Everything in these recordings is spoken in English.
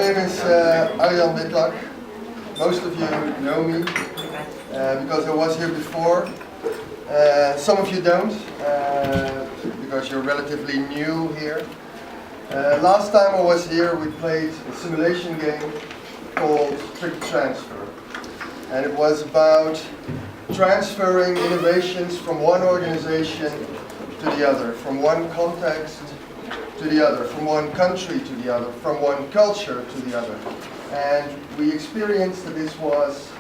name is Arjan Widlak. Most of you know me because I was here before. Some of you don't because you're relatively new here. Last time I was here we played a simulation game called BPL Transfer. And it was about transferring innovations from one organization to the other, from one context to the other, from one country to the other, from one culture to the other. And we experienced that this was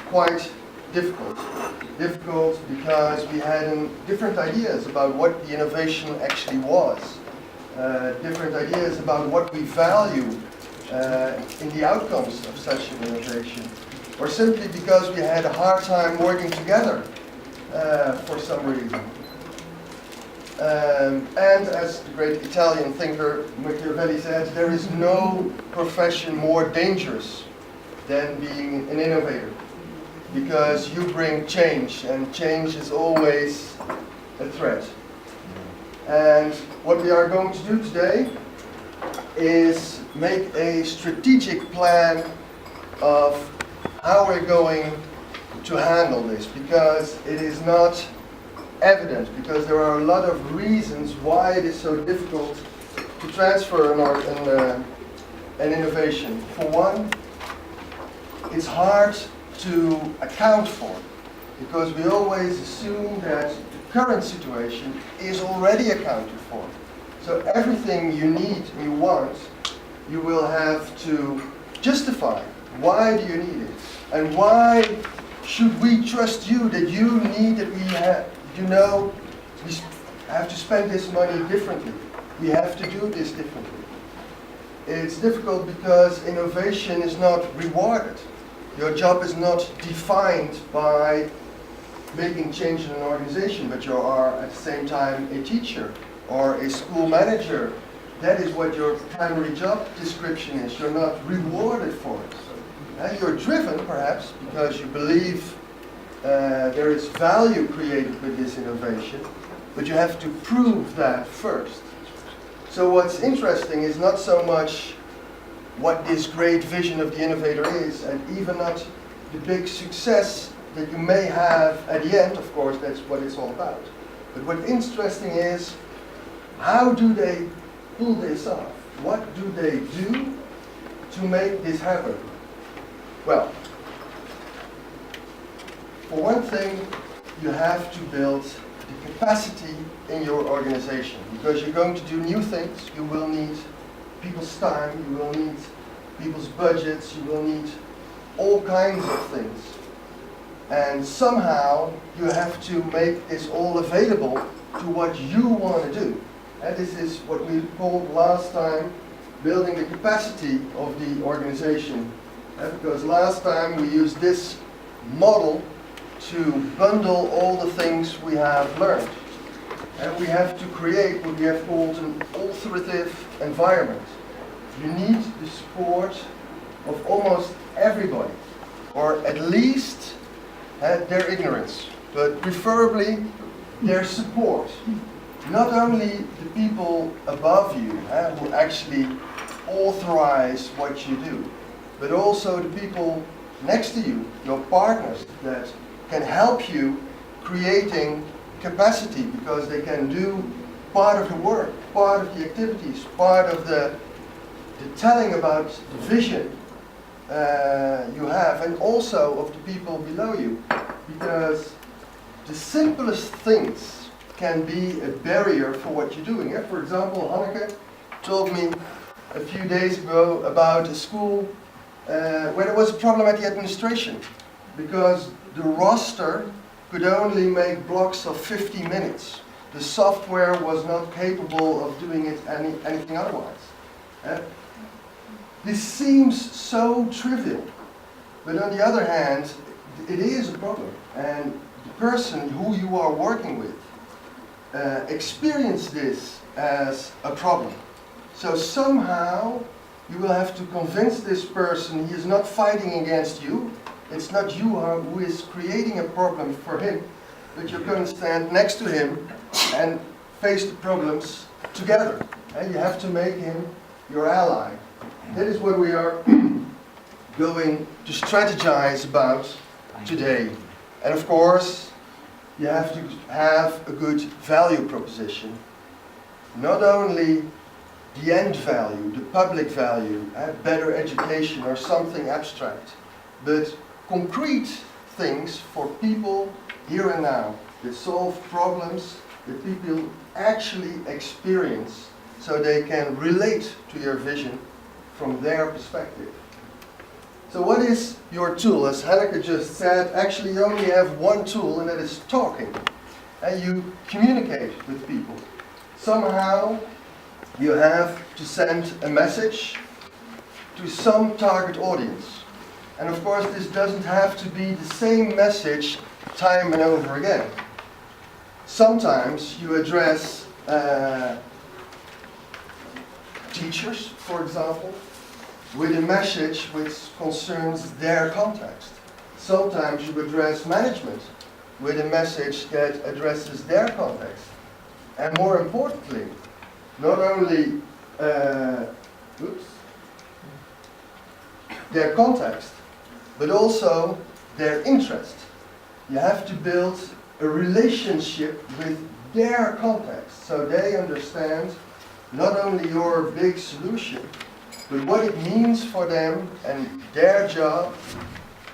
quite difficult. Difficult because we had different ideas about what the innovation actually was. Different ideas about what we value in the outcomes of such an innovation. Or simply because we had a hard time working together for some reason. And as the great Italian thinker Machiavelli said, there is no profession more dangerous than being an innovator. Because you bring change, and change is always a threat. And what we are going to do today is make a strategic plan of how we're going to handle this, because it is not evident, because there are a lot of reasons why it is so difficult to transfer an innovation. For one, it's hard to account for, because we always assume that the current situation is already accounted for. So everything you need and you want, you will have to justify. Why do you need it? And why should we trust you that you need that we have, we have to spend this money differently. We have to do this differently. It's difficult because innovation is not rewarded. Your job is not defined by making change in an organization, but you are at the same time a teacher or a school manager. That is what your primary job description is. You're not rewarded for it. You're driven, perhaps, because you believe there is value created with this innovation, but you have to prove that first. So what's interesting is not so much what this great vision of the innovator is, and even not the big success that you may have at the end. Of course, that's what it's all about. But what's interesting is, how do they pull this off? What do they do to make this happen? Well, for one thing, you have to build the capacity in your organization, because you're going to do new things. You will need people's time, you will need people's budgets, you will need all kinds of things. And somehow you have to make this all available to what you want to do. And this is what we called last time building the capacity of the organization. Because last time we used this model to bundle all the things we have learned. And we have to create what we have called an authoritative environment. You need the support of almost everybody, or at least their ignorance, but preferably their support. Not only the people above you who actually authorize what you do, but also the people next to you, your partners, that can help you creating capacity, because they can do part of the work, part of the activities, part of the telling about the vision you have, and also of the people below you. Because the simplest things can be a barrier for what you're doing. For example, Hanneke told me a few days ago about a school where there was a problem at the administration, because the roster could only make blocks of 50 minutes. The software was not capable of doing it anything otherwise. This seems so trivial, but on the other hand, it is a problem. And the person who you are working with experience this as a problem. So somehow you will have to convince this person he is not fighting against you. It's not you who is creating a problem for him, but you're going to stand next to him and face the problems together. And you have to make him your ally. That is what we are going to strategize about today. And of course, you have to have a good value proposition. Not only the end value, the public value, better education or something abstract, but concrete things for people here and now that solve problems that people actually experience so they can relate to your vision from their perspective. So what is your tool? As Hanneke just said, actually you only have one tool, and that is talking. And you communicate with people. Somehow you have to send a message to some target audience. And of course this doesn't have to be the same message time and over again. Sometimes you address teachers, for example, with a message which concerns their context. Sometimes you address management with a message that addresses their context. And more importantly, not only their context, but also their interest. You have to build a relationship with their context so they understand not only your big solution, but what it means for them and their job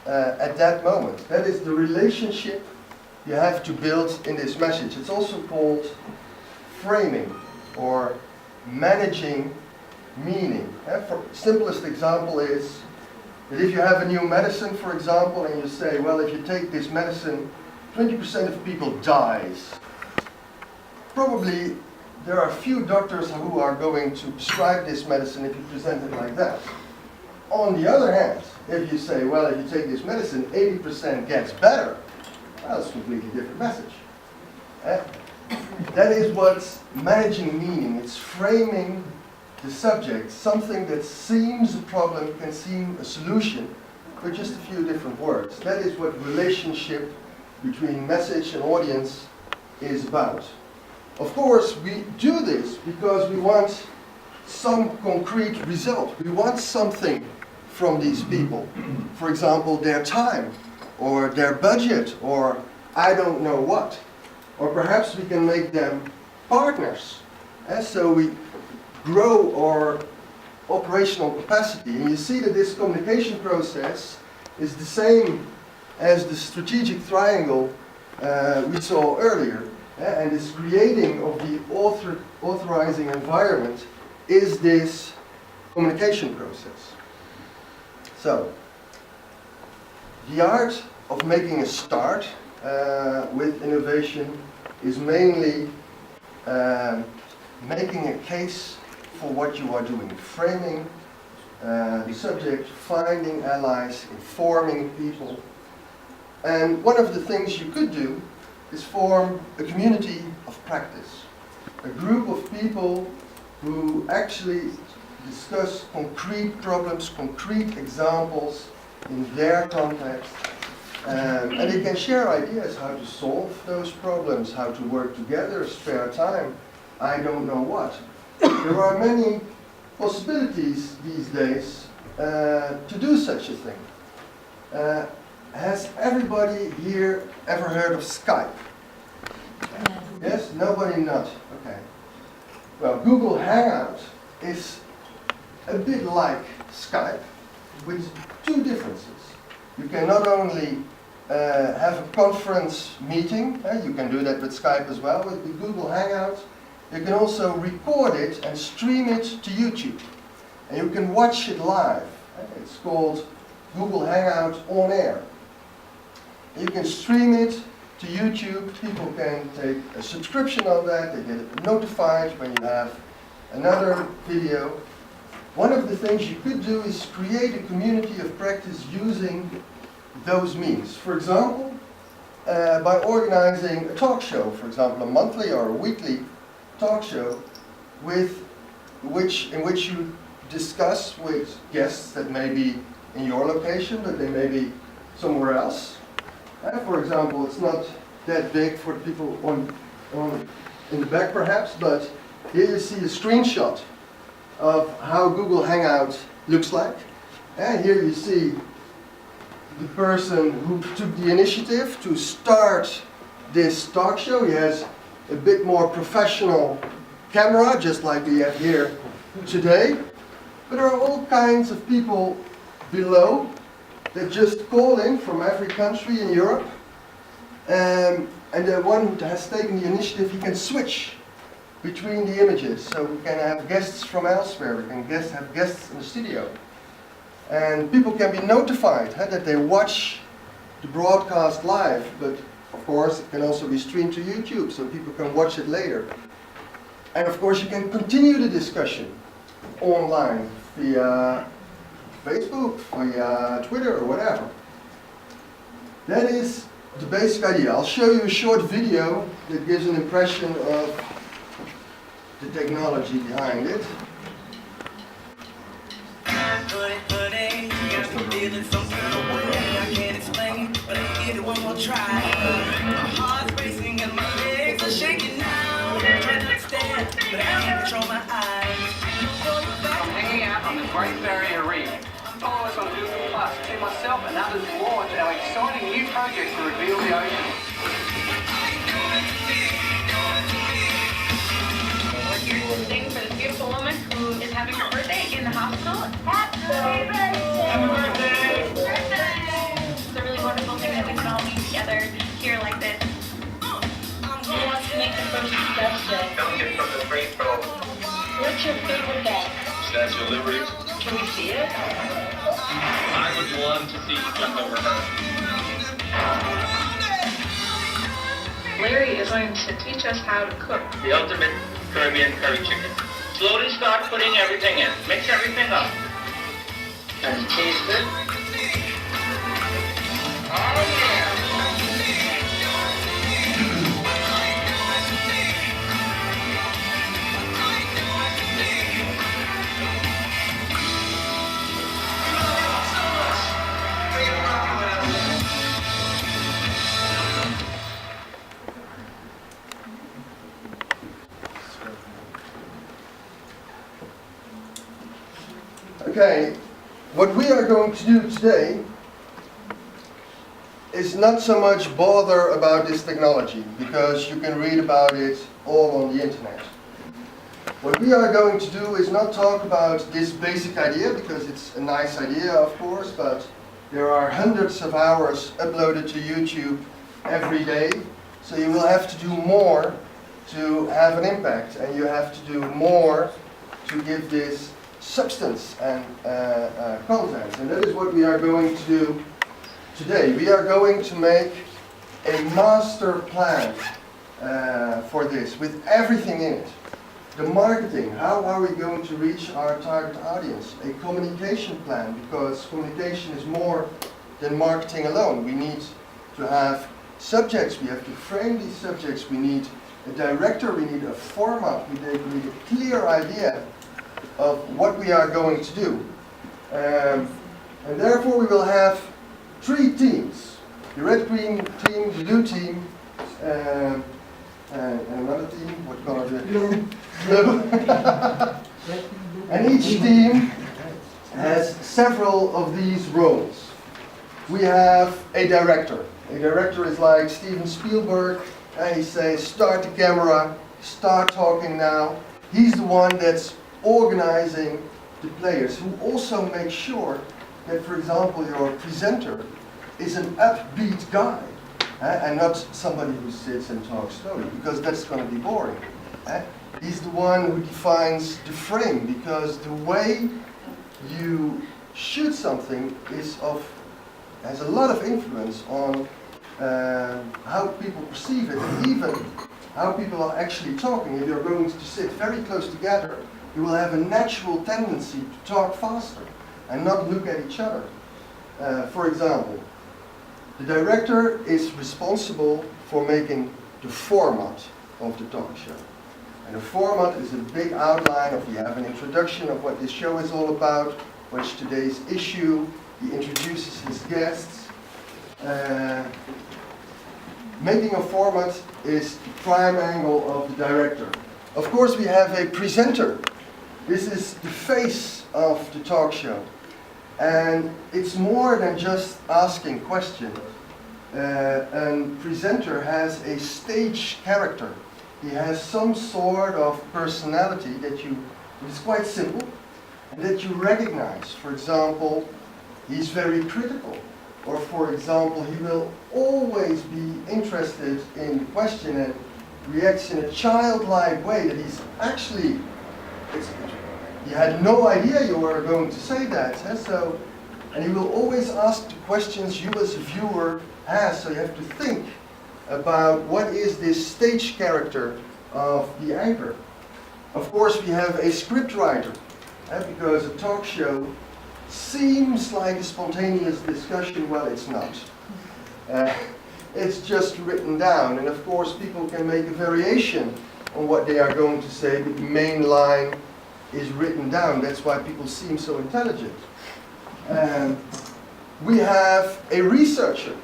at that moment. That is the relationship you have to build in this message. It's also called framing or managing meaning. For simplest example is that if you have a new medicine, for example, and you say, well, if you take this medicine, 20% of people dies. Probably there are few doctors who are going to prescribe this medicine if you present it like that. On the other hand, if you say, well, if you take this medicine, 80% gets better, well, that's a completely different message. That is what's managing meaning. It's framing the subject. Something that seems a problem can seem a solution with just a few different words. That is what relationship between message and audience is about. Of course, we do this because we want some concrete result. We want something from these people. For example, their time, or their budget, or I don't know what. Or perhaps we can make them partners. And so we grow our operational capacity. And you see that this communication process is the same as the strategic triangle we saw earlier. And this creating of the authorizing environment is this communication process. So, the art of making a start with innovation is mainly making a case for what you are doing, framing the subject, finding allies, informing people. And one of the things you could do is form a community of practice, a group of people who actually discuss concrete problems, concrete examples in their context, and they can share ideas how to solve those problems, how to work together, spare time, I don't know what. There are many possibilities these days to do such a thing. Has everybody here ever heard of Skype? Yes? Nobody not? Okay. Well, Google Hangout is a bit like Skype with two differences. You can not only have a conference meeting, you can do that with Skype as well, with the Google Hangout. You can also record it and stream it to YouTube. And you can watch it live. It's called Google Hangout On Air. You can stream it to YouTube. People can take a subscription on that. They get notified when you have another video. One of the things you could do is create a community of practice using those means. For example, by organizing a talk show, for example, a monthly or a weekly talk show in which you discuss with guests that may be in your location, but they may be somewhere else. For example, it's not that big for the people in the back perhaps, but here you see a screenshot of how Google Hangout looks like. And here you see the person who took the initiative to start this talk show. He has a bit more professional camera, just like we have here today. But there are all kinds of people below that just call in from every country in Europe. And the one who has taken the initiative, he can switch between the images. So we can have guests from elsewhere, we can have guests in the studio. And people can be notified that they watch the broadcast live, but of course it can also be streamed to YouTube so people can watch it later. And of course you can continue the discussion online via Facebook, via Twitter or whatever. That is the basic idea. I'll show you a short video that gives an impression of the technology behind it. Feeling some kind of way I can't explain, but I give it one more try. My heart's racing and my legs are shaking now. I'm trying to understand, but I can't control my eyes. I'm hanging out on the Great Barrier Reef. Follow us on Google Plus to myself and others launch our exciting new project to reveal the ocean. We're here to sing for this beautiful woman who is having her birthday in the hospital. Happy birthday! It's a really wonderful thing that we can all be together here like this. Who wants to make the first suggestion? Duncan from the Great Pro. What's your favorite band? Statue of Liberty. Can we see it? I would love to see you jump over her. Larry is going to teach us how to cook. The ultimate Caribbean curry chicken. Slowly start putting everything in. Mix everything up. Does it taste good? Oh yeah! Okay, what we are going to do today is not so much bother about this technology, because you can read about it all on the internet. What we are going to do is not talk about this basic idea, because it's a nice idea, of course, but there are hundreds of hours uploaded to YouTube every day, so you will have to do more to have an impact, and you have to do more to give this substance and content. And that is what we are going to do today. We are going to make a master plan for this, with everything in it. The marketing, how are we going to reach our target audience? A communication plan, because communication is more than marketing alone. We need to have subjects, we have to frame these subjects, we need a director, we need a format, we need a clear idea of what we are going to do. And therefore we will have 3 teams. The red-green team, the blue team, and another team, what color is it? Blue. And each team has several of these roles. We have a director. A director is like Steven Spielberg, and he says, start the camera, start talking now. He's the one that's organizing the players, who also make sure that, for example, your presenter is an upbeat guy, and not somebody who sits and talks slowly, because that's going to be boring. He's the one who defines the frame, because the way you shoot something has a lot of influence on how people perceive it, and even how people are actually talking. If you're going to sit very close together, you will have a natural tendency to talk faster and not look at each other. For example, the director is responsible for making the format of the talk show. And the format is a big outline of, we have an introduction of what this show is all about, what's today's issue, he introduces his guests. Making a format is the prime angle of the director. Of course we have a presenter. This is the face of the talk show. And it's more than just asking questions. A presenter has a stage character. He has some sort of personality that is quite simple and that you recognize. For example, he's very critical. Or for example, he will always be interested in the question and reacts in a childlike way that he's actually, he had no idea you were going to say that. And he will always ask the questions you as a viewer have, so you have to think about what is this stage character of the anchor. Of course, we have a script writer, because a talk show seems like a spontaneous discussion. Well, it's not. It's just written down, and of course people can make a variation on what they are going to say, but the main line is written down. That's why people seem so intelligent. We have a researcher,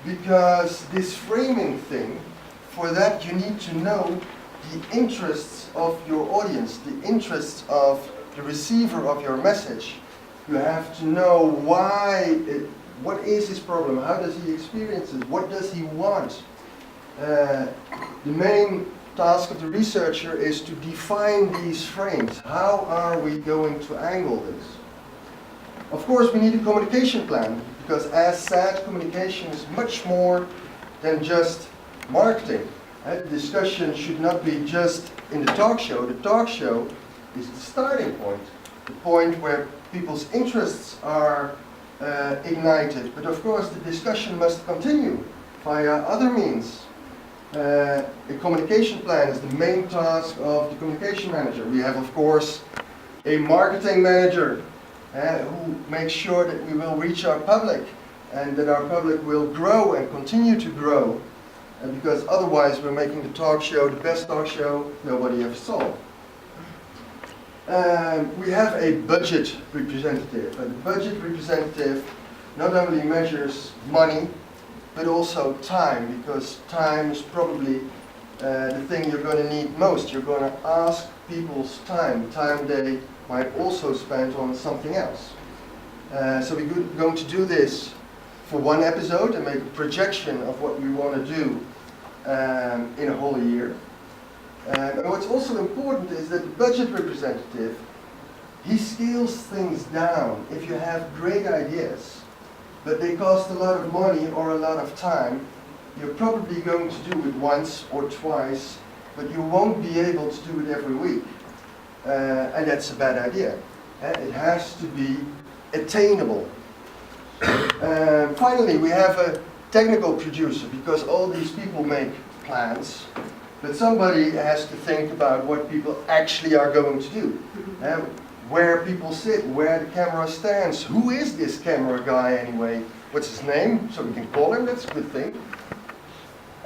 because this framing thing, for that you need to know the interests of your audience, the interests of the receiver of your message. You have to know what is his problem, how does he experience it, what does he want. The main task of the researcher is to define these frames. How are we going to angle this? Of course, we need a communication plan, because as said, communication is much more than just marketing. The discussion should not be just in the talk show. The talk show is the starting point, the point where people's interests are ignited. But of course, the discussion must continue via other means. A communication plan is the main task of the communication manager. We have, of course, a marketing manager who makes sure that we will reach our public and that our public will grow and continue to grow. Because otherwise we're making the talk show the best talk show nobody ever saw. We have a budget representative. And the budget representative not only measures money, but also time, because time is probably the thing you're going to need most. You're going to ask people's time they might also spend on something else. So we're going to do this for one episode and make a projection of what we want to do in a whole year. And what's also important is that the budget representative, he scales things down. If you have great ideas, but they cost a lot of money or a lot of time, you're probably going to do it once or twice, but you won't be able to do it every week. And that's a bad idea. It has to be attainable. Finally, we have a technical producer, because all these people make plans, but somebody has to think about what people actually are going to do. Where people sit, where the camera stands, who is this camera guy anyway, what's his name, so we can call him, that's a good thing.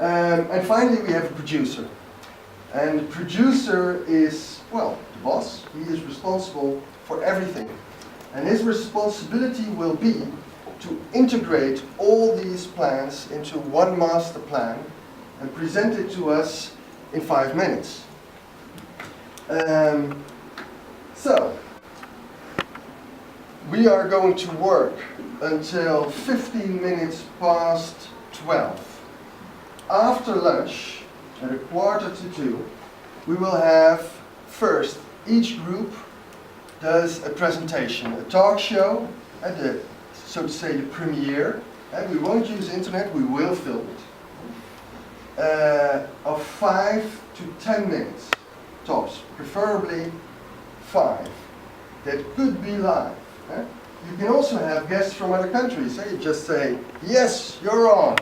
And finally we have a producer. And the producer is, well, the boss. He is responsible for everything. And his responsibility will be to integrate all these plans into one master plan and present it to us in 5 minutes. So, we are going to work until 15 minutes past 12. After lunch, at 1:45, we will have first, each group does a presentation, a talk show, at the, so to say, the premiere. And we won't use internet, we will film it. Of 5 to 10 minutes, tops, preferably 5. That could be live. You can also have guests from other countries. You just say, yes, you're on.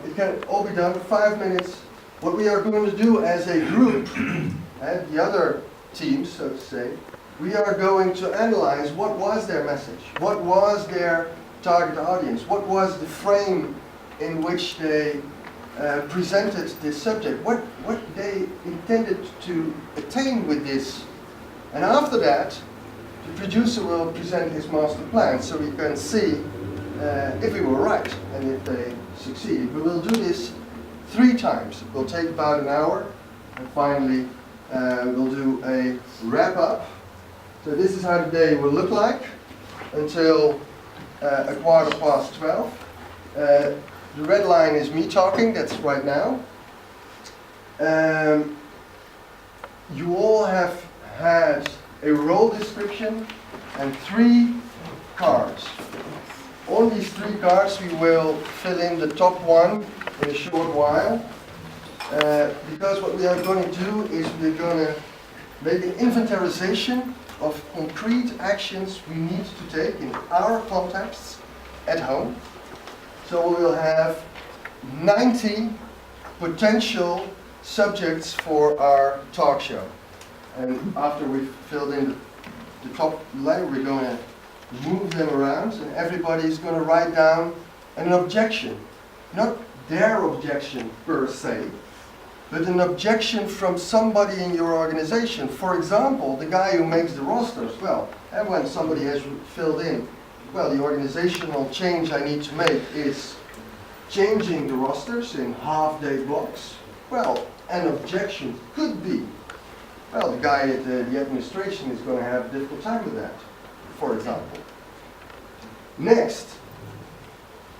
It can all be done in 5 minutes. What we are going to do as a group, and the other teams, so to say, we are going to analyze what was their message, what was their target audience, what was the frame in which they presented this subject, what they intended to attain with this. And after that, the producer will present his master plan so we can see if we were right and if they succeeded. We will do this 3 times. It will take about an hour, and finally We'll do a wrap up. So this is how the day will look like until 12:15. The red line is me talking, that's right now. You all have had a role description and 3 cards. On these 3 cards we will fill in the top one in a short while. Because what we are going to do is we're going to make an inventarization of concrete actions we need to take in our contexts at home. So we will have 90 potential subjects for our talk show. And after we've filled in the top line, we're going to move them around, and everybody is going to write down an objection. Not their objection per se, but an objection from somebody in your organization. For example, the guy who makes the rosters. Well, and when somebody has filled in, well, the organizational change I need to make is changing the rosters in half-day blocks. Well, an objection could be, well, the guy at the administration is going to have a difficult time with that, for example. Next,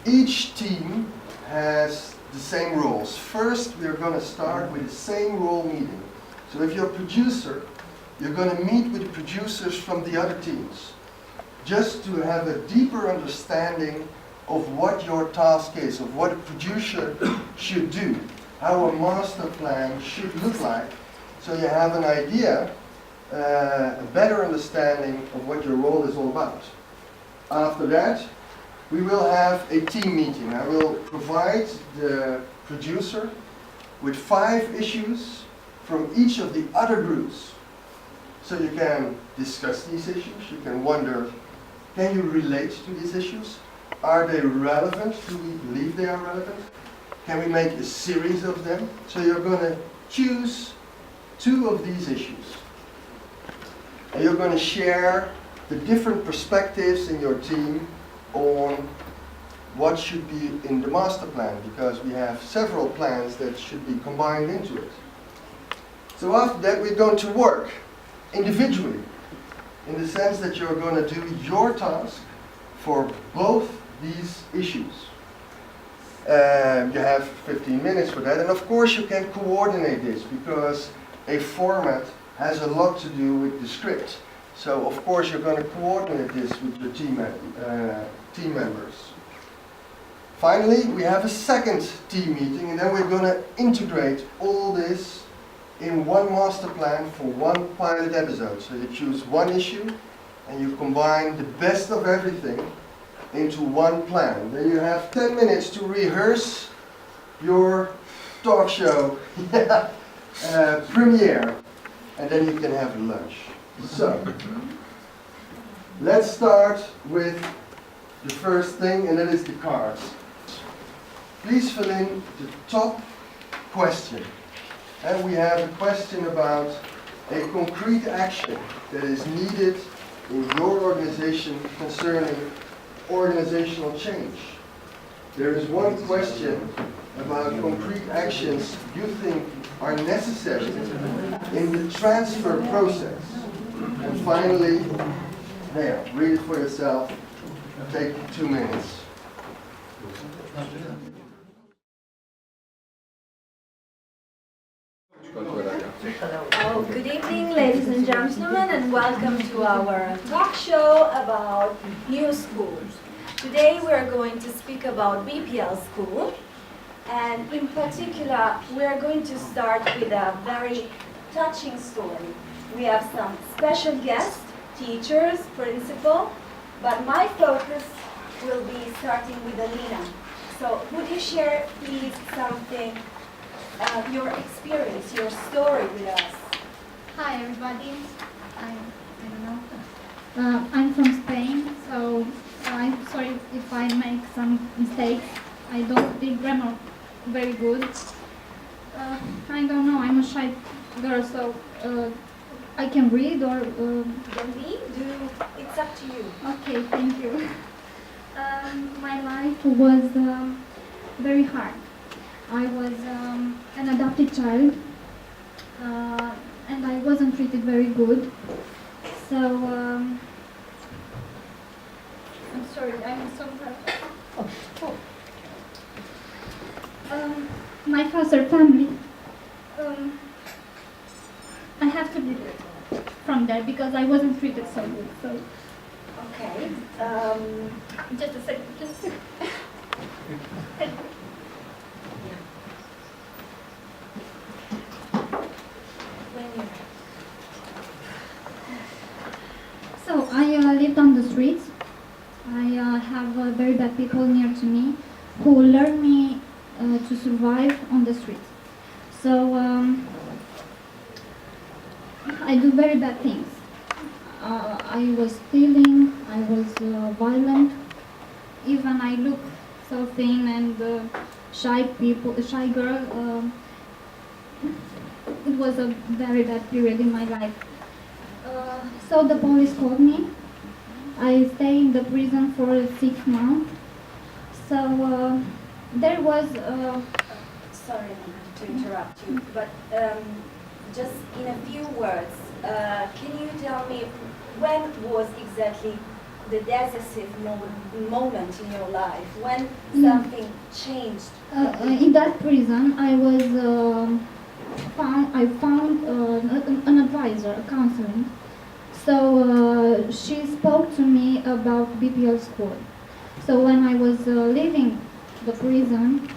each team has the same rules. First, we are going to start with the same rule meeting. So if you're a producer, you're going to meet with the producers from the other teams, just to have a deeper understanding of what your task is, of what a producer should do, how a master plan should look like, so you have an idea, a better understanding of what your role is all about. After that, we will have a team meeting. I will provide the producer with 5 issues from each of the other groups. So you can discuss these issues, you can wonder, can you relate to these issues? Are they relevant? Do we believe they are relevant? Can we make a series of them? So you're going to choose 2 of these issues. And you're going to share the different perspectives in your team on what should be in the master plan, because we have several plans that should be combined into it. So after that, we're going to work individually, in the sense that you're going to do your task for both these issues. You have 15 minutes for that, and of course you can coordinate this, because a format has a lot to do with the script. So of course you're going to coordinate this with your team members. Finally, we have a second team meeting, and then we're going to integrate all this in one master plan for one pilot episode. So you choose one issue and you combine the best of everything into one plan. Then you have 10 minutes to rehearse your talk show premiere, and then you can have lunch. So, let's start with the first thing, and that is the cards. Please fill in the top question. And we have a question about a concrete action that is needed in your organization concerning organizational change. There is one question about concrete actions you think are necessary in the transfer process. And finally, there, read it for yourself. Take 2 minutes. Oh, good evening, ladies and gentlemen, and welcome to our talk show about new schools. Today we are going to speak about BPL school, and in particular we are going to start with a very touching story. We have some special guests, teachers, principal, but my focus will be starting with Alina. So would you share please something, your experience, your story with us? Hi everybody, I don't know. I'm from Spain, so I'm sorry if I make some mistakes. I don't speak grammar very good. I don't know, I'm a shy girl, so I can read or... Can we do? It's up to you. Okay, thank you. My life was very hard. I was an adopted child. and I wasn't treated very good. So I'm sorry, I'm so hurt. My foster family. I have to leave from there because I wasn't treated so good. So Okay. just a second, just a second. When you So I lived on the streets. I have very bad people near to me who learn me to survive on the streets. So I do very bad things. I was stealing, I was violent. Even I look so thin and shy girl. It was a very bad period in my life. So the police called me. I stayed in the prison for 6 months. So there was. Sorry to interrupt you, but just in a few words, can you tell me when was exactly the decisive moment in your life when something changed? In that prison, I was found an advisor, a counseling. So she spoke to me about BPL school. So when I was leaving the prison,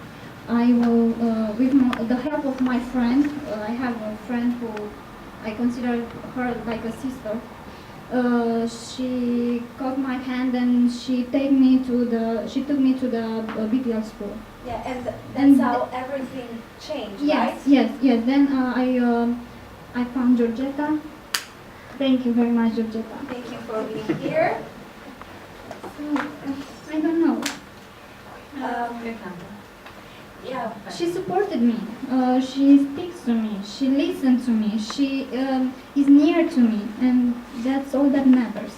I will, with the help of my friend, I have a friend who I consider her like a sister. She caught my hand and she took me to the BPL school. Yeah, and that's how everything changed, right? Yes. Then I found Georgetta. Thank you very much, Georgetta. Thank you for being here. I don't know. Yeah, She supported me. She speaks to me. She listens to me. She is near to me, and that's all that matters.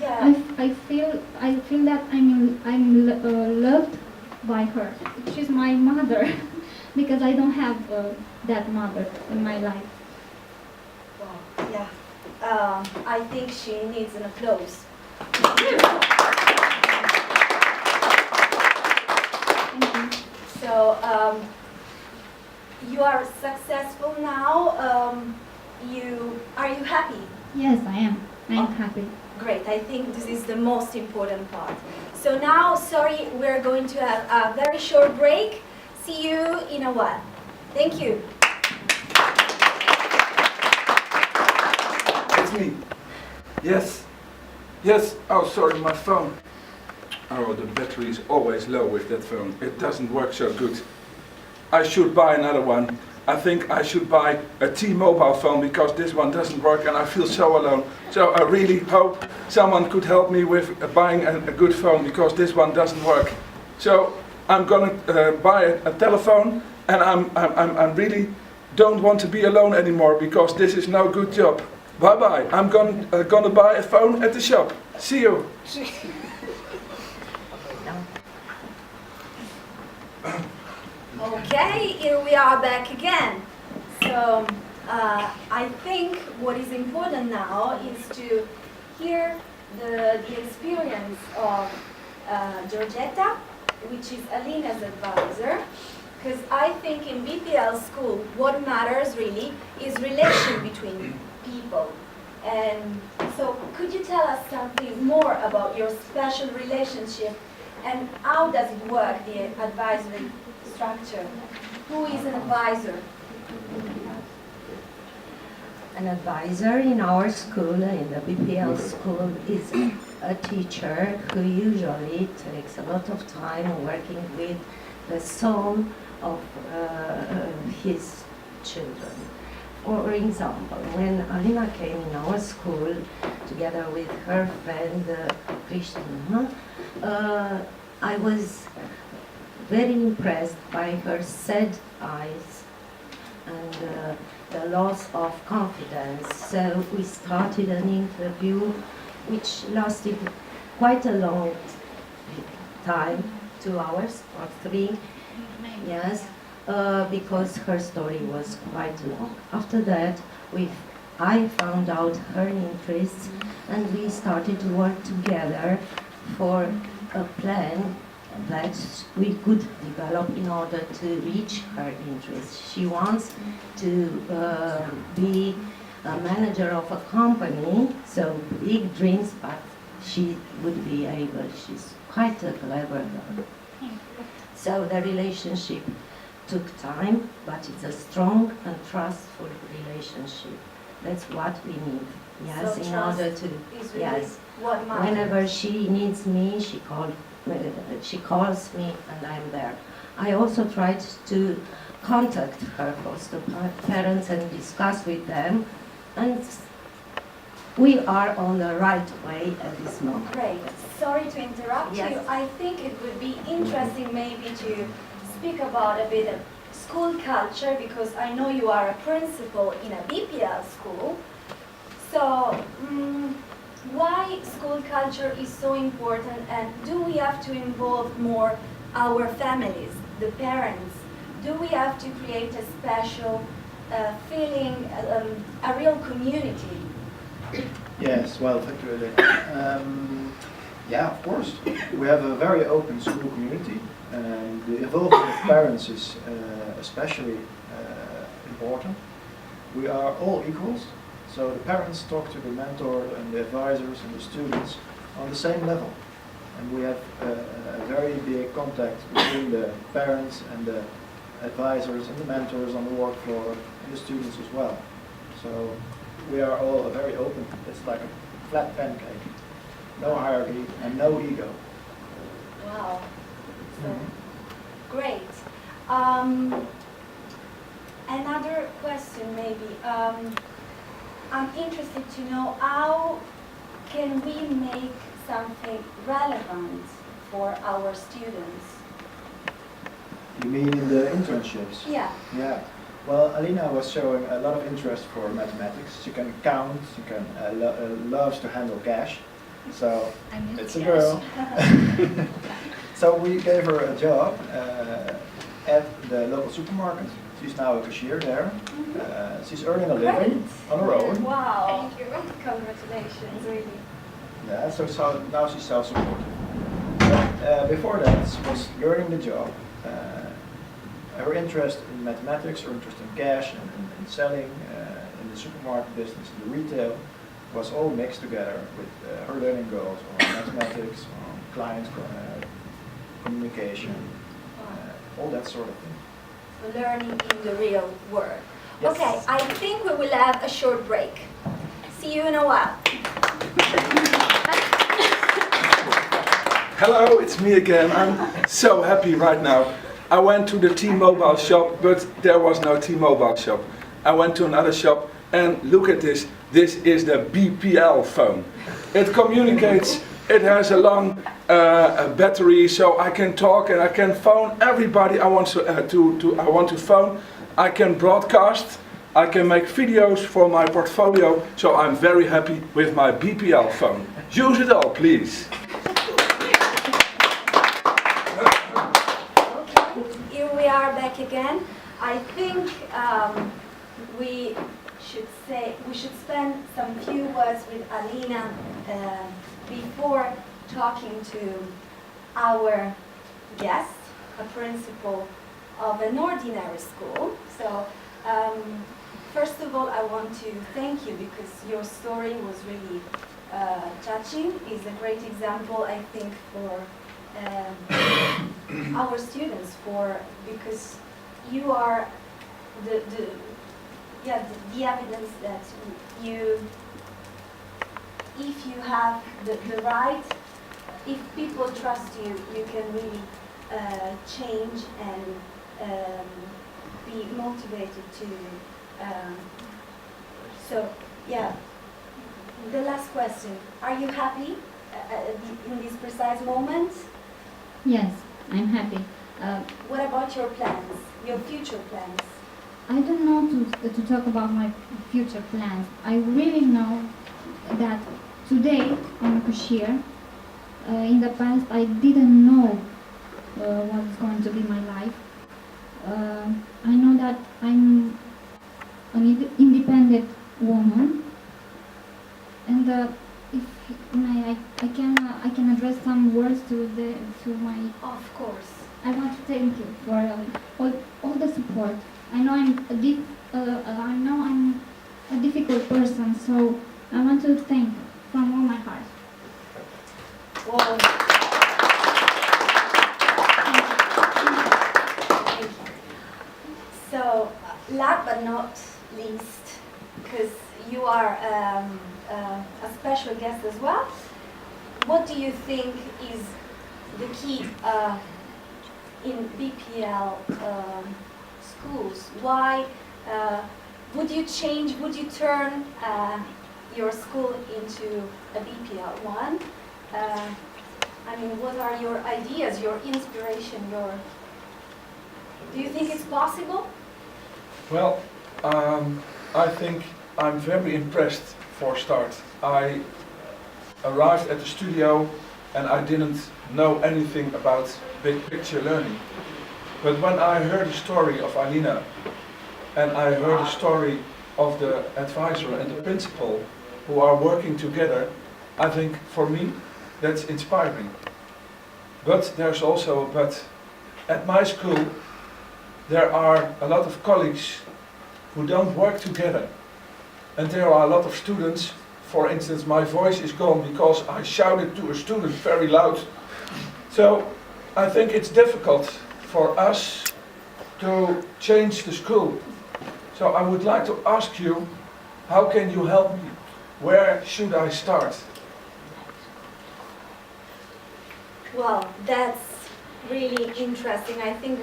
yeah. I feel that I'm loved by her. She's my mother because I don't have that mother in my life. Wow. Yeah. I think she needs an applause. Thank you. So you are successful now. Are you happy? Yes, I am. I am happy. Great. I think this is the most important part. So now, sorry, we're going to have a very short break. See you in a while. Thank you. It's me. Yes. Oh, sorry, my phone. Oh, the battery is always low with that phone. It doesn't work so good. I should buy another one. I think I should buy a T-Mobile phone because this one doesn't work and I feel so alone. So I really hope someone could help me with buying a good phone because this one doesn't work. So I'm gonna buy a telephone and I'm really don't want to be alone anymore because this is no good job. Bye bye. I'm gonna buy a phone at the shop. See you. Okay, here we are back again. So I think what is important now is to hear the experience of Georgetta, which is Alina's advisor, because I think in BPL school what matters really is relation between people. And so could you tell us something more about your special relationship and how does it work, the advisory structure? Who is an advisor? An advisor in our school, in the BPL school, is a teacher who usually takes a lot of time working with the soul of his children. For example, when Alina came in our school, together with her friend Christina, I was very impressed by her sad eyes and the loss of confidence. So we started an interview which lasted quite a long time, 2 hours or 3, yes. because her story was quite long. After that, I found out her interests, and we started to work together for a plan that we could develop in order to reach her interests. She wants to be a manager of a company, so big dreams, but she would be able. She's quite a clever girl. So the relationship took time, but it's a strong and trustful relationship. That's what we need. Yes, So in trust order to, is really yes. what matters. Whenever she needs me, she calls me and I'm there. I also tried to contact her foster parents and discuss with them, and we are on the right way at this moment. Great. Sorry to interrupt Yes. you. I think it would be interesting maybe to speak about a bit of school culture, because I know you are a principal in a BPL school. So, why school culture is so important, and do we have to involve more our families, the parents? Do we have to create a special feeling, a real community? Yes, well, thank you, Elena. Yeah, of course. We have a very open school community, and the involvement of parents is especially important. We are all equals, so the parents talk to the mentor and the advisors and the students on the same level. And we have a very big contact between the parents and the advisors and the mentors on the work floor and the students as well. So we are all very open. It's like a flat pancake. No hierarchy and no ego. Wow. So, great. Another question maybe. I'm interested to know, how can we make something relevant for our students? You mean in the internships? Yeah. Yeah. Well, Alina was showing a lot of interest for mathematics. She can count, she can loves to handle cash. So it's a girl. So we gave her a job at the local supermarket. She's now a cashier there. She's earning a living on her own. Wow. Thank you. Congratulations, really. Yeah, so now she's self-supported. Before that, she was learning the job. Her interest in mathematics, her interest in cash and in selling, in the supermarket business, in the retail, was all mixed together with her learning goals on mathematics, on client communication, all that sort of thing. Learning in the real world. Yes. Okay, I think we will have a short break. See you in a while. Hello, it's me again. I'm so happy right now. I went to the T-Mobile shop, but there was no T-Mobile shop. I went to another shop, and look at this. This is the BPL phone. It communicates. It has a long battery, so I can talk and I can phone everybody I want to phone. I can broadcast. I can make videos for my portfolio. So I'm very happy with my BPL phone. Use it all, please. Here we are back again. I think we should spend some few words with Alina before talking to our guest, a principal of an ordinary school. So first of all, I want to thank you, because your story was really touching. It's a great example, I think, for our students, because you are the evidence that if you have the right, if people trust you, you can really change and be motivated to. So, yeah. The last question: are you happy in this precise moment? Yes, I'm happy. What about your plans, your future plans? I don't know to talk about my future plans. I really know that today I'm a cashier. In the past, I didn't know what's going to be my life. I know that I'm an independent woman, and if I can address some words to my. Of course. I want to thank you for all the support. I know I'm a difficult person, so I want to thank from all my heart. Whoa. Thank you. So, last but not least, because you are a special guest as well, what do you think is the key in BPL schools? Why would you turn your school into a BPL one? I mean, what are your ideas, your inspiration, do you think it's possible? Well, I think I'm very impressed for a start. I arrived at the studio and I didn't know anything about big picture learning. But when I heard the story of Alina and I heard the story of the advisor and the principal who are working together, I think for me that's inspiring. But there's also a but. At my school there are a lot of colleagues who don't work together. And there are a lot of students, for instance, my voice is gone because I shouted to a student very loud. So I think it's difficult for us to change the school. So I would like to ask you, how can you help me? Where should I start? Well, that's really interesting. I think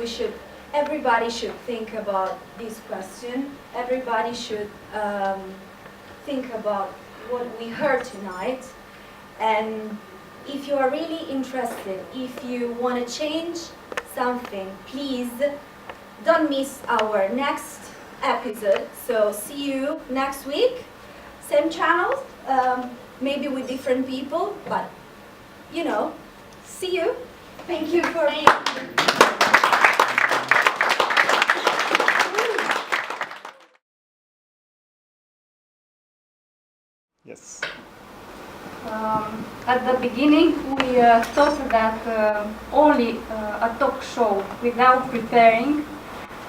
everybody should think about this question. Everybody should think about what we heard tonight. And if you are really interested, if you want to change something, please don't miss our next episode. So see you next week, same channel, maybe with different people, but see you. Thank you for being here. Yes. At the beginning, we thought that only a talk show without preparing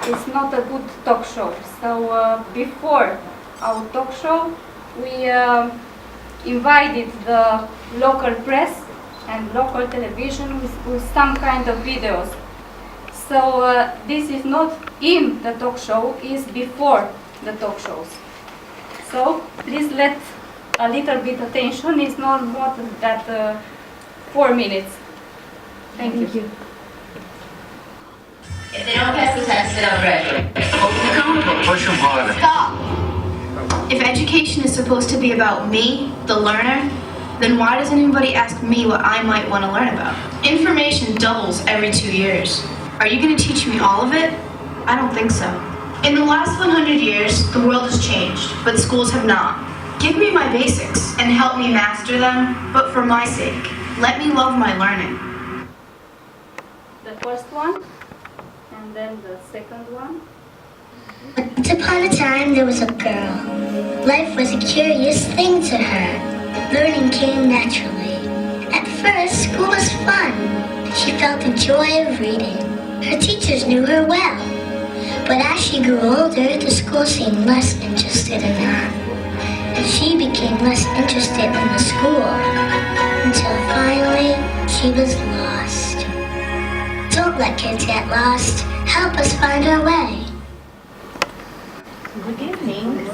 is not a good talk show. So before our talk show, we invited the local press and local television with some kind of videos. So this is not in the talk show, it's before the talk shows. So please let a little bit attention, it's not more than 4 minutes. Thank you. If they don't pass the test, they don't graduate. Push them harder. Stop! If education is supposed to be about me, the learner, then why doesn't anybody ask me what I might want to learn about? Information doubles every 2 years. Are you going to teach me all of it? I don't think so. In the last 100 years, the world has changed, but schools have not. Give me my basics and help me master them, but for my sake, let me love my learning. The first one, and then the second one. Once upon a time, there was a girl. Life was a curious thing to her. Learning came naturally. At first, school was fun. She felt the joy of reading. Her teachers knew her well. But as she grew older, the school seemed less interested in her. And she became less interested in the school. Until finally, she was lost. Don't let kids get lost. Help us find our way. Good evening.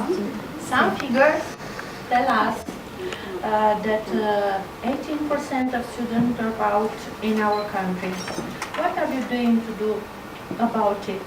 Some figures tell us that 18% of students drop out in our country. What are you doing to do about it?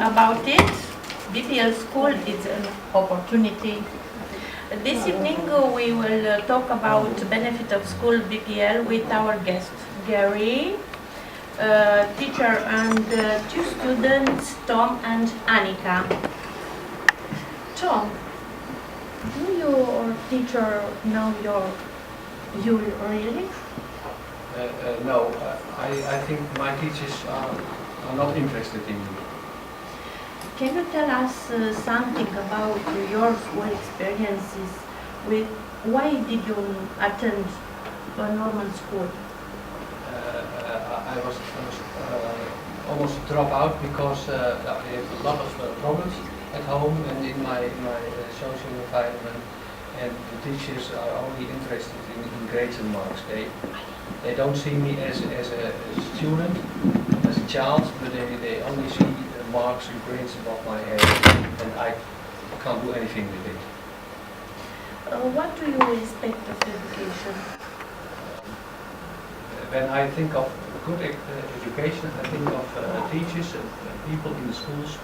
about it. BPL School is an opportunity. This evening we will talk about the benefit of school BPL with our guest, Gary, teacher and two students, Tom and Annika. Tom, do your teacher know you really? No, I think my teachers are not interested in me. Can you tell us something about your school experiences? Why did you attend a normal school? I was almost a dropout because I had a lot of problems at home and in my social environment, and the teachers are only interested in grades and marks. They don't see me as a student, as a child, but they only see marks and grades above my head, and I can't do anything with it. What do you expect of education? When I think of good education, I think of teachers and people in the schools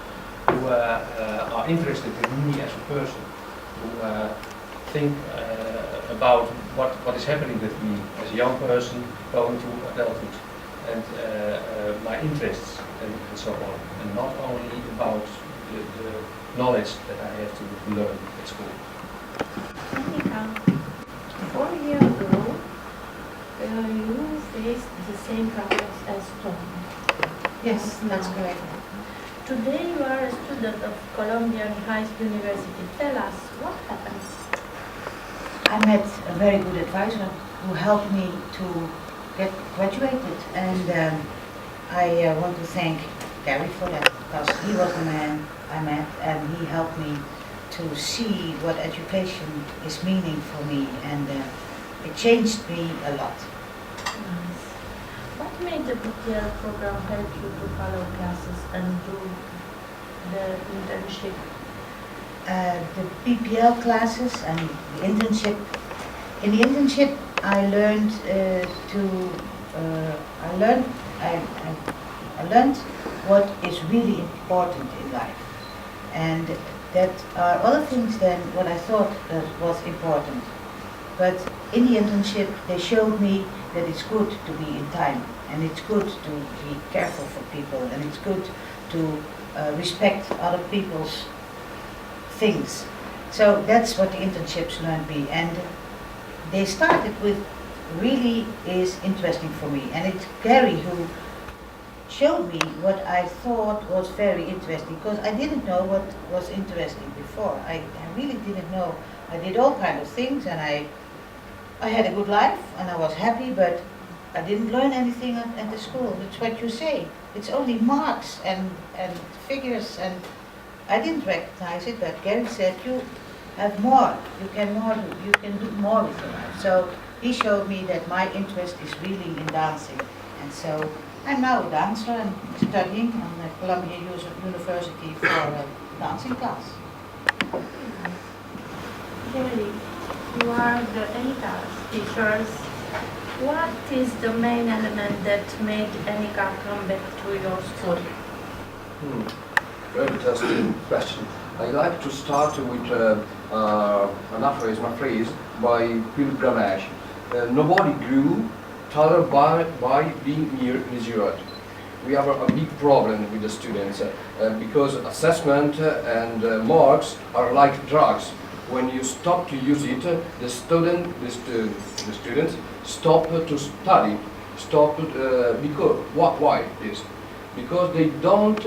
who are interested in me as a person, who think about what is happening with me as a young person going to adulthood, and my interests and so on, and not only about the knowledge that I have to learn at school. Annika, 4 years ago, you faced the same problems as Tom. Yes, that's correct. Today you are a student of Colombian High University. Tell us, what happened? I met a very good advisor who helped me to get graduated, and I want to thank Gary for that, because he was the man I met, and he helped me to see what education is meaning for me, and it changed me a lot. Nice. What made the BPL program help you to follow classes and do the internship? The BPL classes and the internship. In the internship, I learned I learned what is really important in life, and that are other things than what I thought that was important. But in the internship, they showed me that it's good to be in time, and it's good to be careful for people, and it's good to respect other people's things. So that's what the internships learned me, and they started with really is interesting for me, and it's Gary who showed me what I thought was very interesting, because I didn't know what was interesting before. I really didn't know. I did all kinds of things, and I had a good life and I was happy, but I didn't learn anything at the school. That's what you say. It's only marks and figures, and I didn't recognize it, but Gary said you have more. You can do more with your life. So he showed me that my interest is really in dancing, and so I'm now a dancer and studying at Columbia University for a dancing class. Gary, you are the Annika teachers. What is the main element that made Annika come back to your school? Very interesting question. I like to start with a phrase by pilgrimage. Nobody grew taller by being measured. We have a big problem with the students because assessment and marks are like drugs. When you stop to use it, the students stop to study. Because why this? Because they don't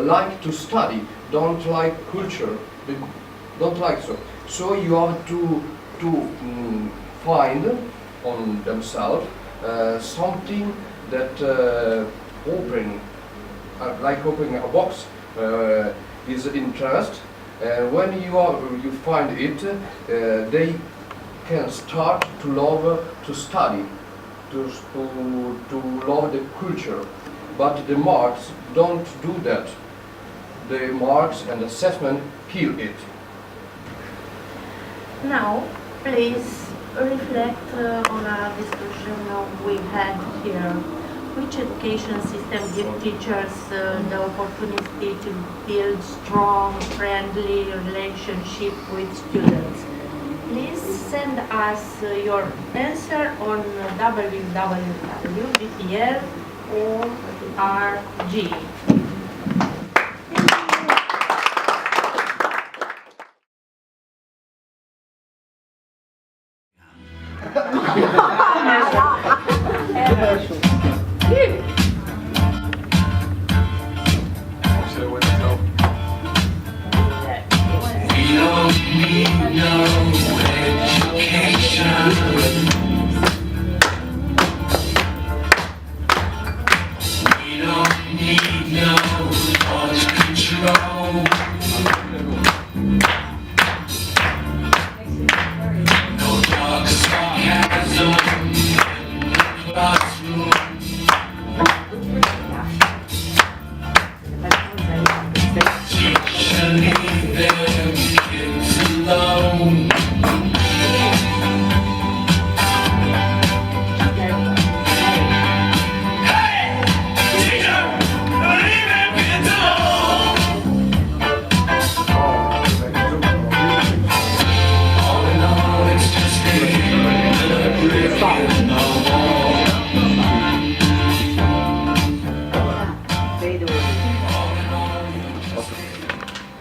like to study, don't like culture, they don't like so. So you have to find on themselves something that like opening a box is interest. When you find it, they can start to love to study, to love the culture. But the marks don't do that. The marks and assessment kill it. Now, please reflect on our discussion we had here. which education system gives teachers the opportunity to build strong, friendly relationship with students? Please send us your answer on www.bpl.org. We don't need no education. We don't need no thought control. No dark sarcasm in the classroom. Teacher, leave them kids alone.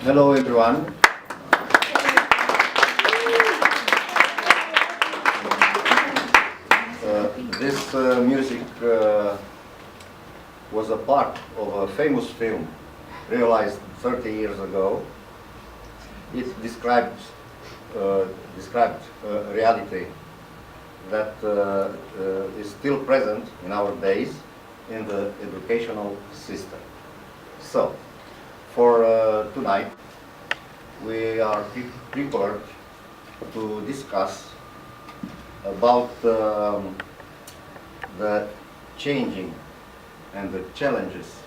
Hello everyone. This music was a part of a famous film realized 30 years ago. It described reality that is still present in our days in the educational system. So, for tonight, we are prepared to discuss about the changing and the challenges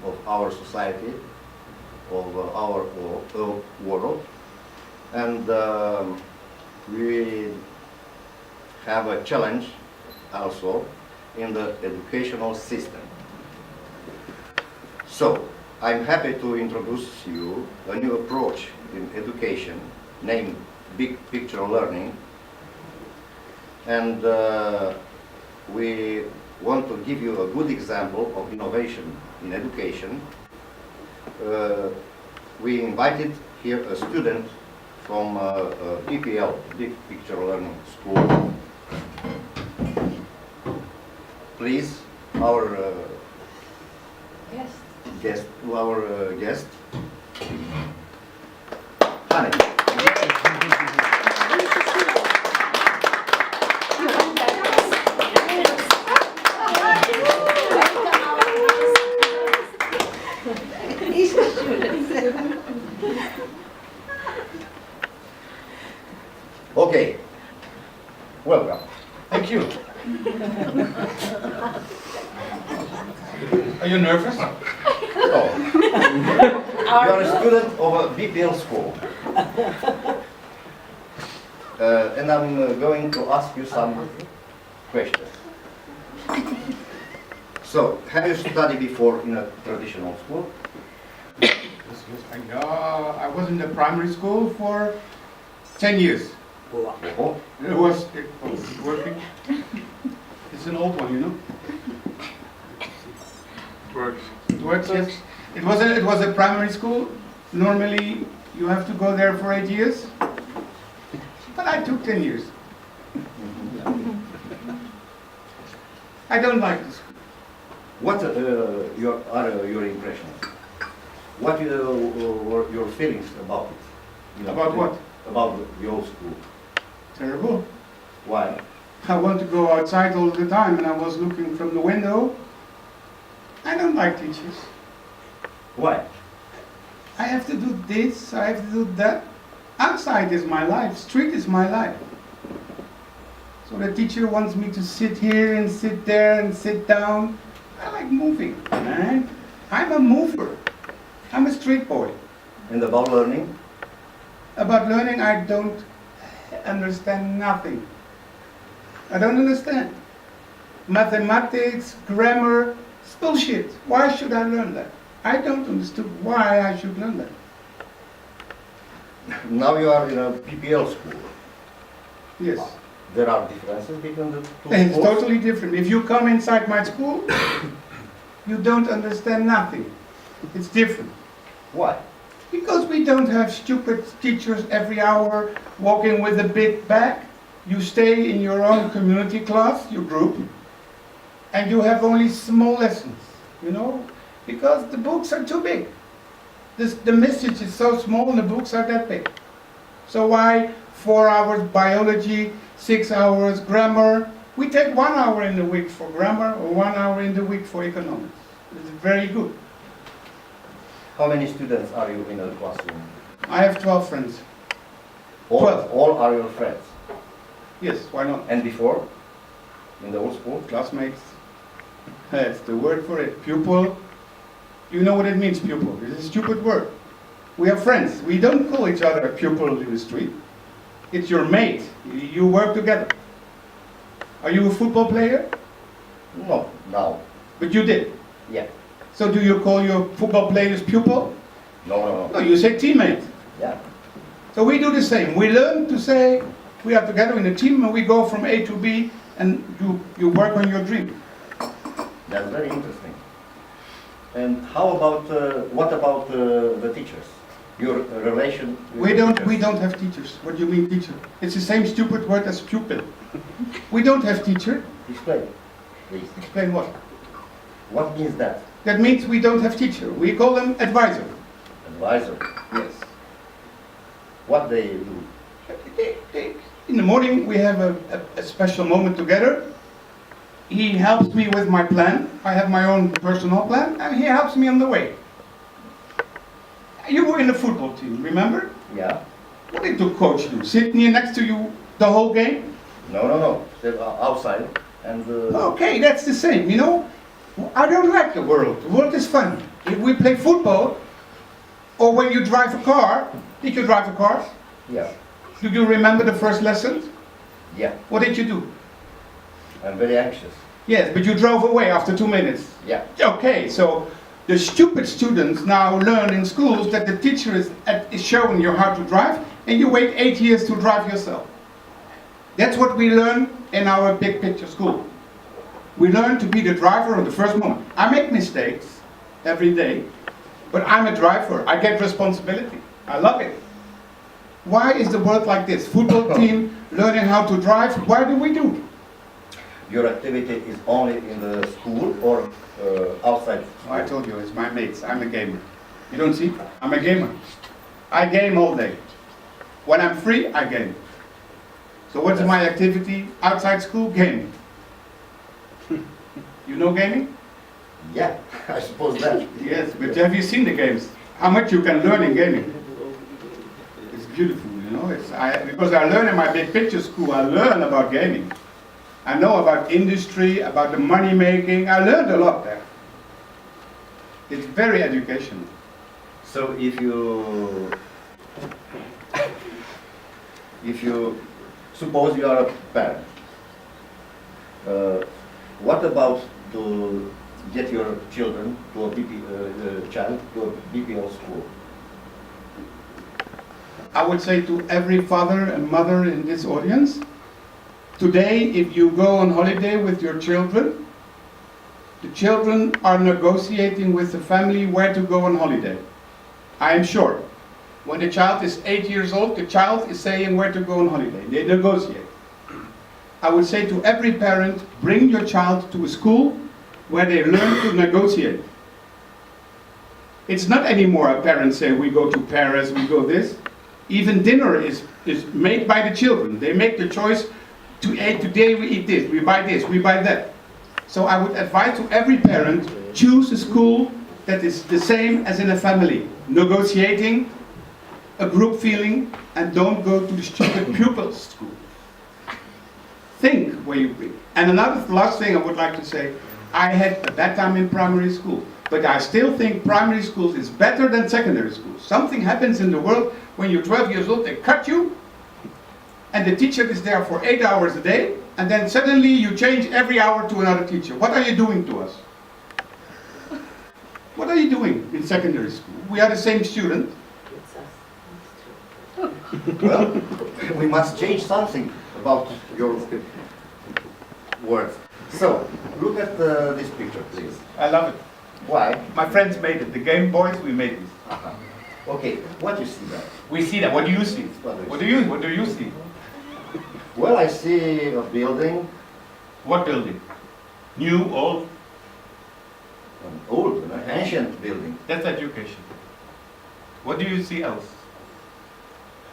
of our society, of our world, and we have a challenge also in the educational system. So, I'm happy to introduce you a new approach in education named Big Picture Learning, and we want to give you a good example of innovation in education. We invited here a student from BPL, Big Picture Learning School. Please, our guest, Honey. Okay, welcome. Thank you. Are you nervous? No. You are a student of a BPL school. And I'm going to ask you some questions. So, have you studied before in a traditional school? I was in the primary school for 10 years. It was working. It's an old one, you know. Works. It works, yes. It was a primary school. Normally, you have to go there for 8 years. But I took 10 years. I don't like this. What are your impressions? What were your feelings about it? About what? About your school. Terrible. Why? I want to go outside all the time, and I was looking from the window. I don't like teachers. Why? I have to do this, I have to do that. Outside is my life, street is my life. So the teacher wants me to sit here and sit there and sit down. I like moving, man. I'm a mover. I'm a street boy. And about learning? About learning, I don't understand nothing. I don't understand. mathematics, grammar, it's bullshit. Why should I learn that? I don't understand why I should learn that. Now you are in a BPL school. Yes. There are differences between the two It's schools? totally different. If you come inside my school, you don't understand nothing. It's different. Why? Because we don't have stupid teachers every hour walking with a big bag. You stay in your own community class, your group, and you have only small lessons, you know, because the books are too big. The message is so small and the books are that big. So why 4 hours biology, 6 hours grammar? We take 1 hour in the week for grammar or 1 hour in the week for economics. It's very good. How many students are you in a classroom? I have 12 friends. All are your friends? Yes, why not? And before? In the old school? Classmates. That's the word for it. Pupil. You know what it means, pupil. It's a stupid word. We are friends. We don't call each other a pupil in the street. It's your mate. You work together. Are you a football player? No, now. But you did? Yeah. So do you call your football players pupil? No. No, you say teammate. Yeah. So we do the same. We learn to say we are together in a team and we go from A to B and you work on your dream. That's very interesting. And how about, what about the teachers? Your relation with We don't have teachers. What do you mean teacher? It's the same stupid word as pupil. We don't have teacher. Explain, please. Explain what? What means that? That means we don't have teacher. We call them advisor. Advisor? Yes. What they do? In the morning we have a special moment together. He helps me with my plan. I have my own personal plan and he helps me on the way. You were in the football team, remember? Yeah. What did the coach do? Sit next to you the whole game? No. They're outside and... Okay, that's the same, you know? I don't like the world. The world is fun. If we play football, or when you drive a car, did you drive a car? Yeah. Do you remember the first lesson? Yeah. What did you do? I'm very anxious. Yes, but you drove away after 2 minutes. Yeah. Okay, so the stupid students now learn in schools that the teacher is showing you how to drive, and you wait 8 years to drive yourself. That's what we learn in our big picture school. We learn to be the driver on the first moment. I make mistakes every day, but I'm a driver. I get responsibility. I love it. Why is the world like this? Football team learning how to drive. Why do we do? Your activity is only in the school or outside? Oh, I told you, it's my mates. I'm a gamer. You don't see? I'm a gamer. I game all day. When I'm free, I game. So what's my activity outside school? Gaming. You know gaming? Yeah, I suppose that. Yes, but have you seen the games? How much you can learn in gaming? It's beautiful, you know. Because I learn in my big picture school, I learn about gaming. I know about industry, about the money making. I learned a lot there. It's very educational. So if you suppose you are a parent, what about to get your children to a BPL school? I would say to every father and mother in this audience, today if you go on holiday with your children, the children are negotiating with the family where to go on holiday. I am sure. When the child is 8 years old, the child is saying where to go on holiday. They negotiate. I would say to every parent, bring your child to a school where they learn to negotiate. It's not anymore a parent say, we go to Paris, we go this. Even dinner is made by the children. They make the choice to eat, today we eat this, we buy that. So I would advise to every parent, choose a school that is the same as in a family. Negotiating, a group feeling, and don't go to the stupid pupils school. Think where you be. And another last thing I would like to say, I had a bad time in primary school, but I still think primary schools is better than secondary schools. Something happens in the world when you're 12 years old, they cut you, and the teacher is there for 8 hours a day, and then suddenly you change every hour to another teacher. What are you doing to us? What are you doing in secondary school? We are the same student. Well, we must change something about your words. So, look at this picture, please. I love it. Why? My friends made it. The Game Boys, we made it. Okay, what do you see there? We see that. What do you see? What do you see? Well, I see a building. What building? New, old? An old, an ancient building. That's education. What do you see else?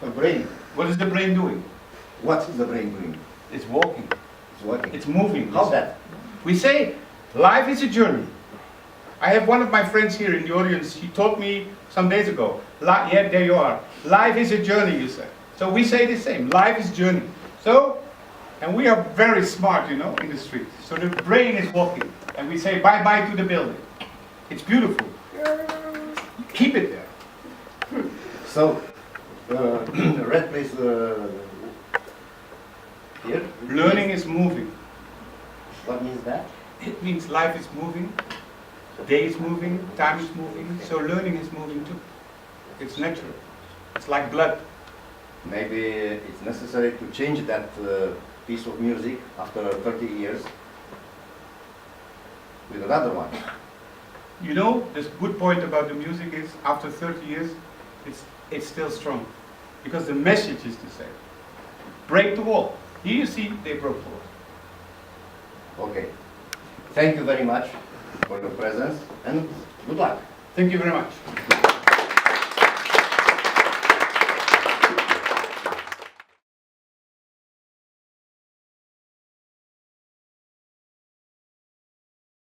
A brain. What is the brain doing? What is the brain doing? It's walking. It's working. It's moving. How's that? We say life is a journey. I have one of my friends here in the audience. He told me some days ago. Yeah, there you are. Life is a journey, you said. So we say the same. Life is journey. So, and we are very smart, you know, in the street. So the brain is walking, and we say bye-bye to the building. It's beautiful. Keep it there. So, red place here. Learning is moving. What means that? It means life is moving, day is moving, time is moving, so learning is moving too. It's natural. It's like blood. Maybe it's necessary to change that piece of music after 30 years with another one. You know, the good point about the music is after 30 years, it's still strong. Because the message is the same. Break the wall. Here you see they broke the wall. Okay. Thank you very much for your presence and good luck. Thank you very much.